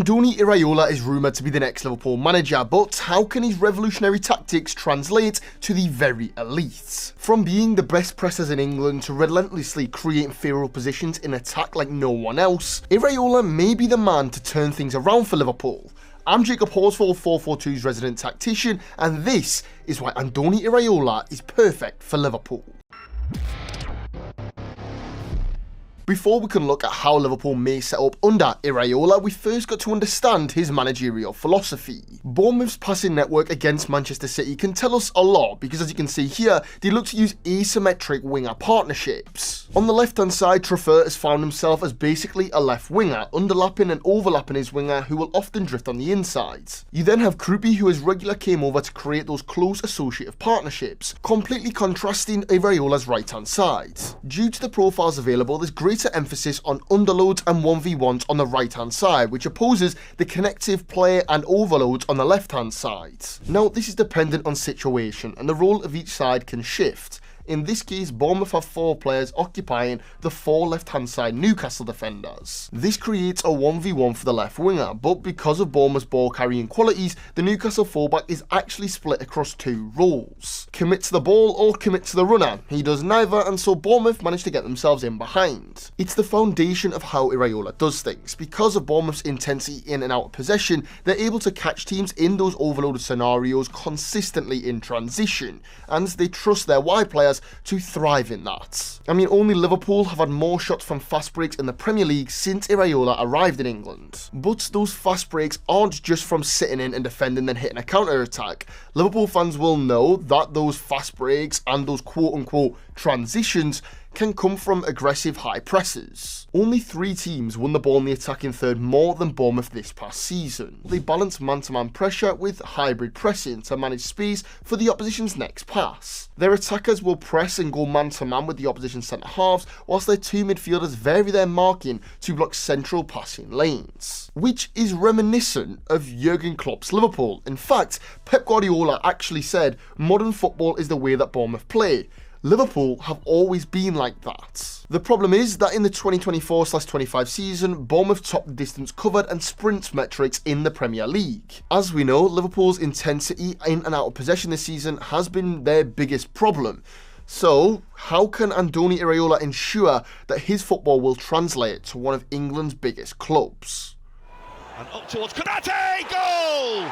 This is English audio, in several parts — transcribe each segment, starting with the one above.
Andoni Iraola is rumoured to be the next Liverpool manager, but how can his revolutionary tactics translate to the very elite? From being the best pressers in England to relentlessly creating favourable positions in attack like no one else, Iraola may be the man to turn things around for Liverpool. I'm Jacob Horsfall, FourFourTwo's resident tactician, and this is why Andoni Iraola is perfect for Liverpool. Before we can look at how Liverpool may set up under Iraola, we first got to understand his managerial philosophy. Bournemouth's passing network against Manchester City can tell us a lot because, as you can see here, they look to use asymmetric winger partnerships. On the left hand side, Trafford has found himself as basically a left winger, underlapping and overlapping his winger who will often drift on the inside. You then have 𝗘𝗫𝗧𝗏, who as regular came over to create those close associative partnerships, completely contrasting Iraola's right hand side. Due to the profiles available, there's great emphasis on underloads and 1v1s on the right hand side, which opposes the connective play and overloads on the left hand side. Now, this is dependent on situation and the role of each side can shift. In this case, Bournemouth have 4 players occupying the 4 left-hand side Newcastle defenders. This creates a 1v1 for the left winger, but because of Bournemouth's ball-carrying qualities, the Newcastle fullback is actually split across 2 roles. Commit to the ball or commit to the runner. He does neither, and so Bournemouth managed to get themselves in behind. It's the foundation of how Iraola does things. Because of Bournemouth's intensity in and out of possession, they're able to catch teams in those overloaded scenarios consistently in transition, and they trust their wide players to thrive in that. I mean, only Liverpool have had more shots from fast breaks in the Premier League since Iraola arrived in England. But those fast breaks aren't just from sitting in and defending then hitting a counter-attack. Liverpool fans will know that those fast breaks and those quote-unquote transitions can come from aggressive high presses. Only 3 teams won the ball in the attacking third more than Bournemouth this past season. They balance man-to-man pressure with hybrid pressing to manage space for the opposition's next pass. Their attackers will press and go man-to-man with the opposition centre-halves, whilst their 2 midfielders vary their marking to block central passing lanes, which is reminiscent of Jurgen Klopp's Liverpool. In fact, Pep Guardiola actually said, "Modern football is the way that Bournemouth play. Liverpool have always been like that." The problem is that in the 2024/25 season, Bournemouth topped distance covered and sprint metrics in the Premier League. As we know, Liverpool's intensity in and out of possession this season has been their biggest problem. So, how can Andoni Iraola ensure that his football will translate to one of England's biggest clubs? And up towards Konate, goal!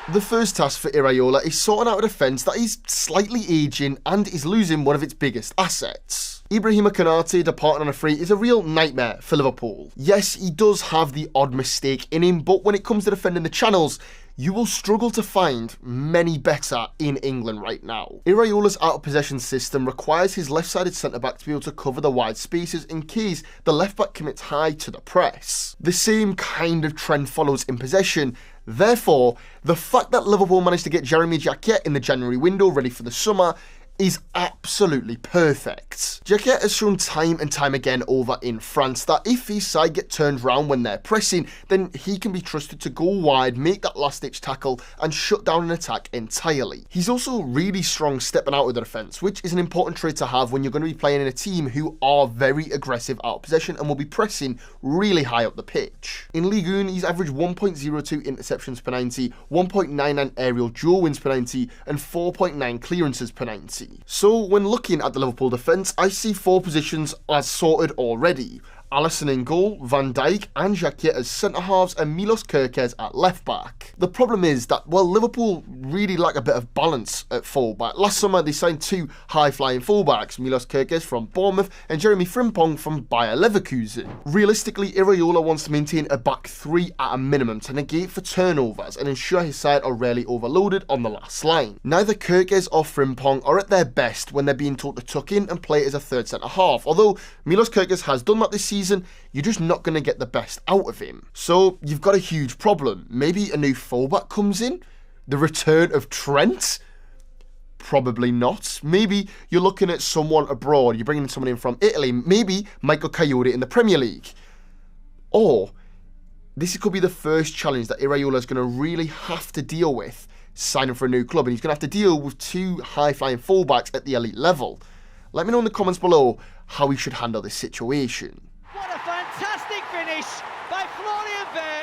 The first task for Iraola is sorting out a defence that is slightly ageing and is losing one of its biggest assets. Ibrahima Konate departing on a free is a real nightmare for Liverpool. Yes, he does have the odd mistake in him, but when it comes to defending the channels, you will struggle to find many better in England right now. Iraola's out-of-possession system requires his left-sided centre-back to be able to cover the wide spaces in case the left-back commits high to the press. The same kind of trend follows in possession. Therefore, the fact that Liverpool managed to get Jeremy Jacquet in the January window ready for the summer is absolutely perfect. Jacquet has shown time and time again over in France that if his side get turned round when they're pressing, then he can be trusted to go wide, make that last ditch tackle and shut down an attack entirely. He's also really strong stepping out of the defence, which is an important trait to have when you're going to be playing in a team who are very aggressive out of possession and will be pressing really high up the pitch. In Ligue 1, he's averaged 1.02 interceptions per 90, 1.99 aerial duel wins per 90 and 4.9 clearances per 90. So when looking at the Liverpool defence, I see 4 positions as sorted already. Alisson in goal, Van Dijk and Jacquet as centre-halves and Milos Kerkez at left-back. The problem is that, well, Liverpool really lack a bit of balance at full-back. Last summer they signed 2 high-flying full-backs, Milos Kerkez from Bournemouth and Jeremy Frimpong from Bayer Leverkusen. Realistically, Iraola wants to maintain a back 3 at a minimum to negate for turnovers and ensure his side are rarely overloaded on the last line. Neither Kerkez or Frimpong are at their best when they're being told to tuck in and play as a third centre-half, although Milos Kerkez has done that this season. You're just not going to get the best out of him. So you've got a huge problem. Maybe a new fullback comes in? The return of Trent? Probably not. Maybe you're looking at someone abroad. You're bringing someone in from Italy. Maybe Michael Coyote in the Premier League. Or this could be the first challenge that Iraola is going to really have to deal with signing for a new club. And he's going to have to deal with 2 high-flying fullbacks at the elite level. Let me know in the comments below how we should handle this situation. What a fantastic finish by Florian Wirtz.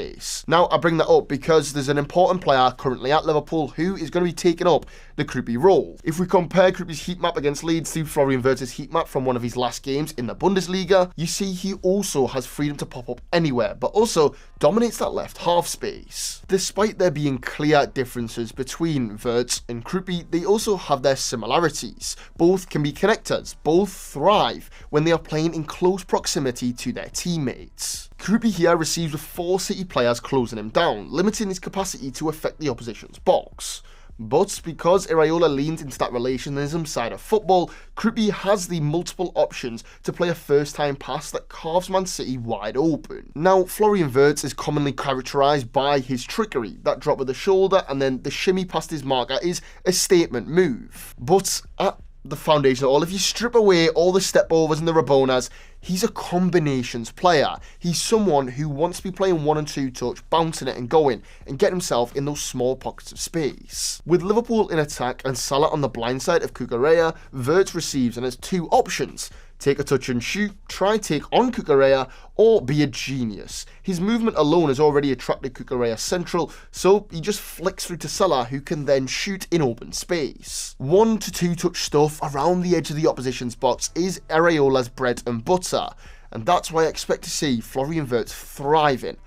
space. Now, I bring that up because there's an important player currently at Liverpool who is going to be taking up the 𝗘𝗫𝗧𝗏 role. If we compare 𝗘𝗫𝗧𝗏's heat map against Leeds to Florian Wirtz's heat map from one of his last games in the Bundesliga, you see he also has freedom to pop up anywhere, but also dominates that left half space. Despite there being clear differences between Wirtz and 𝗘𝗫𝗧𝗏, they also have their similarities. Both can be connectors, both thrive when they are playing in close proximity to their teammates. 𝗘𝗫𝗧𝗏 here receives with 4 City players closing him down, limiting his capacity to affect the opposition's box. But because Iraola leans into that relationism side of football, 𝗘𝗫𝗧𝗏 has the multiple options to play a first-time pass that carves Man City wide open. Now, Florian Wirtz is commonly characterised by his trickery. That drop with the shoulder and then the shimmy past his marker is a statement move. But at the foundation of all, if you strip away all the step-overs and the Rabonas, he's a combinations player. He's someone who wants to be playing 1 and 2 touch, bouncing it and going, and get himself in those small pockets of space. With Liverpool in attack and Salah on the blind side of 𝗘𝗫𝗧𝗏, Wirtz receives and has 2 options. Take a touch and shoot, try take on 𝗘𝗫𝗧𝗏, or be a genius. His movement alone has already attracted 𝗘𝗫𝗧𝗏 central, so he just flicks through to Salah, who can then shoot in open space. 1 to 2 touch stuff around the edge of the opposition's box is Iraola's bread and butter, and that's why I expect to see Florian Wirtz thriving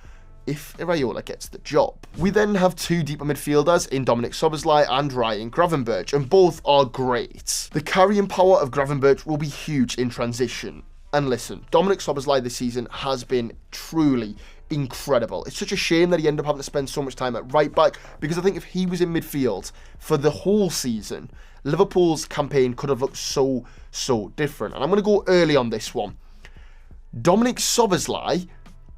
if Iraola gets the job. We then have 2 deeper midfielders in 𝗕𝗫𝗧𝗏 Szoboszlai and Ryan Gravenberch, and both are great. The carrying power of Gravenberch will be huge in transition. And listen, 𝗕𝗫𝗧𝗏 Szoboszlai this season has been truly incredible. It's such a shame that he ended up having to spend so much time at right back, because I think if he was in midfield for the whole season, Liverpool's campaign could have looked so different. And I'm going to go early on this one. 𝗕𝗫𝗧𝗏 Szoboszlai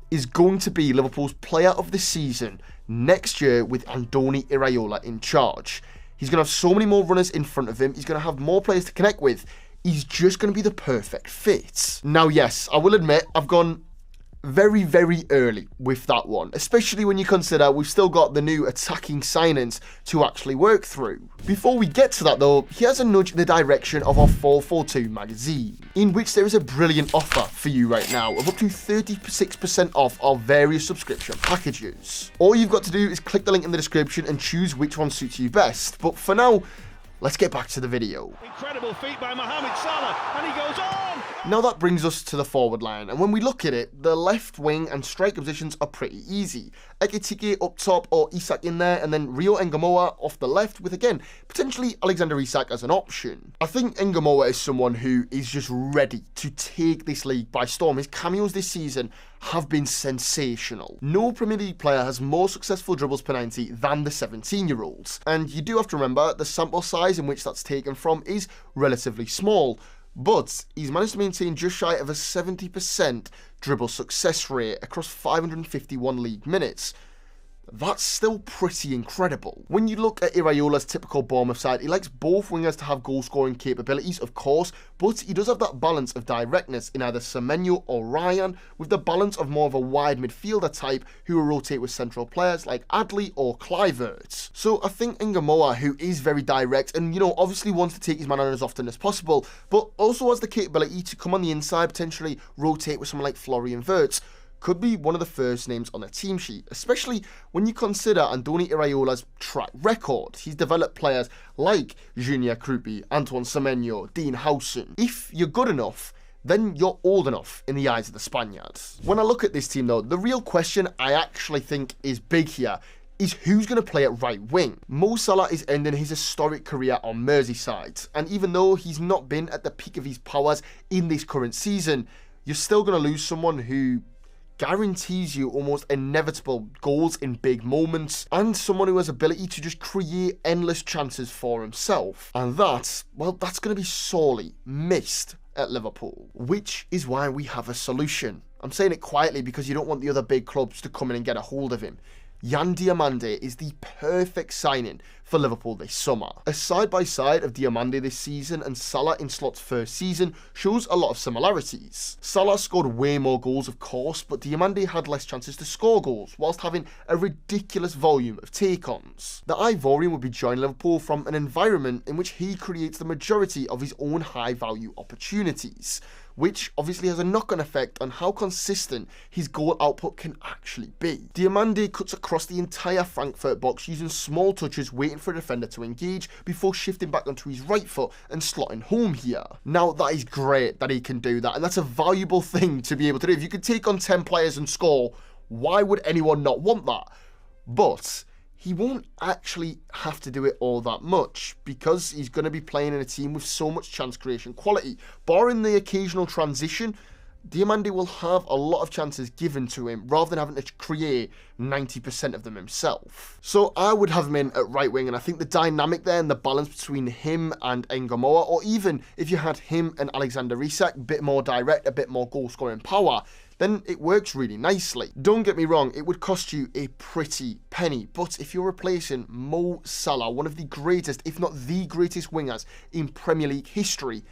is going to be Liverpool's player of the season next year with Andoni Iraola in charge. He's going to have so many more runners in front of him. He's going to have more players to connect with. He's just going to be the perfect fit. Now, yes, I will admit I've gone very early with that one, especially when you consider we've still got the new attacking signings to actually work through. Before we get to that though, here's a nudge in the direction of our FourFourTwo magazine, in which there is a brilliant offer for you right now of up to 36% off our various subscription packages. All you've got to do is click the link in the description and choose which one suits you best. But for now, let's get back to the video. Incredible feat by Mohamed Salah, and he goes on! Now that brings us to the forward line, and when we look at it, the left wing and striker positions are pretty easy. 𝗘𝗫𝗧𝗏𝗏 up top or Isak in there, and then Rio Ngamoa off the left with, again, potentially Alexander Isak as an option. I think Ngamoa is someone who is just ready to take this league by storm. His cameos this season have been sensational. No Premier League player has more successful dribbles per 90 than the 17-year-olds. And you do have to remember the sample size in which that's taken from is relatively small. But he's managed to maintain just shy of a 70% dribble success rate across 551 league minutes. That's still pretty incredible. When you look at Iraola's typical Bournemouth side, he likes both wingers to have goal-scoring capabilities, of course, but he does have that balance of directness in either Semenyo or Ryan, with the balance of more of a wide midfielder type who will rotate with central players like 𝗕𝗊𝙍𝗍 or Kluivert. So I think 𝗬𝗓𝗏, who is very direct and, obviously wants to take his man on as often as possible, but also has the capability to come on the inside, potentially rotate with someone like Florian Wirtz, could be one of the first names on the team sheet, especially when you consider Andoni Iraola's track record. He's developed players like Junior Krupi, Antoine Semenyo, Dean Howson. If you're good enough, then you're old enough in the eyes of the Spaniards. When I look at this team though, the real question I actually think is big here is who's going to play at right wing. Mo Salah is ending his historic career on Merseyside, and even though he's not been at the peak of his powers in this current season, you're still going to lose someone who guarantees you almost inevitable goals in big moments, and someone who has ability to just create endless chances for himself. And that's going to be sorely missed at Liverpool, which is why we have a solution. I'm saying it quietly because you don't want the other big clubs to come in and get a hold of him. Yan Diomande is the perfect signing for Liverpool this summer. A side-by-side of Diomande this season and Salah in Slot's first season shows a lot of similarities. Salah scored way more goals, of course, but Diomande had less chances to score goals, whilst having a ridiculous volume of take-ons. The Ivorian would be joining Liverpool from an environment in which he creates the majority of his own high-value opportunities, which obviously has a knock-on effect on how consistent his goal output can actually be. Diomande cuts across the entire Frankfurt box using small touches, waiting for a defender to engage before shifting back onto his right foot and slotting home here. Now, that is great that he can do that, and that's a valuable thing to be able to do. If you could take on 10 players and score, why would anyone not want that? But he won't actually have to do it all that much because he's going to be playing in a team with so much chance creation quality. Barring the occasional transition, Diomande will have a lot of chances given to him rather than having to create 90% of them himself. So I would have him in at right wing, and I think the dynamic there and the balance between him and 𝗬𝗓𝗏, or even if you had him and Alexander Isak, a bit more direct, a bit more goal scoring power, then it works really nicely. Don't get me wrong, it would cost you a pretty penny, but if you're replacing Mo Salah, one of the greatest, if not the greatest wingers in Premier League history,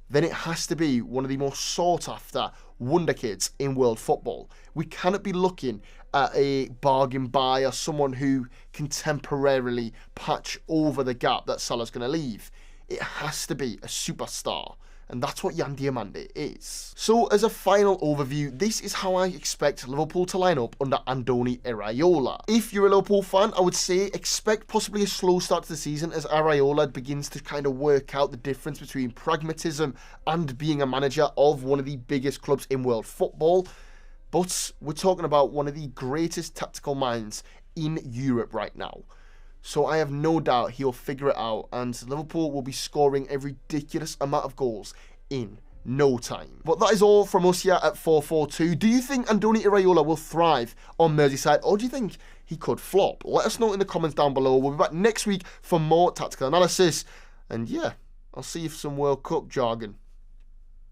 then it has to be one of the most sought after wonder kids in world football. We cannot be looking at a bargain buy or someone who can temporarily patch over the gap that Salah's going to leave. It has to be a superstar. And that's what Yan Diomande is. So as a final overview, this is how I expect Liverpool to line up under Andoni Iraola. If you're a Liverpool fan, I would say expect possibly a slow start to the season as Iraola begins to kind of work out the difference between pragmatism and being a manager of one of the biggest clubs in world football. But we're talking about one of the greatest tactical minds in Europe right now. So I have no doubt he'll figure it out, and Liverpool will be scoring a ridiculous amount of goals in no time. But that is all from us here at FourFourTwo. Do you think Andoni Iraola will thrive on Merseyside, or do you think he could flop? Let us know in the comments down below. We'll be back next week for more tactical analysis. And yeah, I'll see you for some World Cup jargon.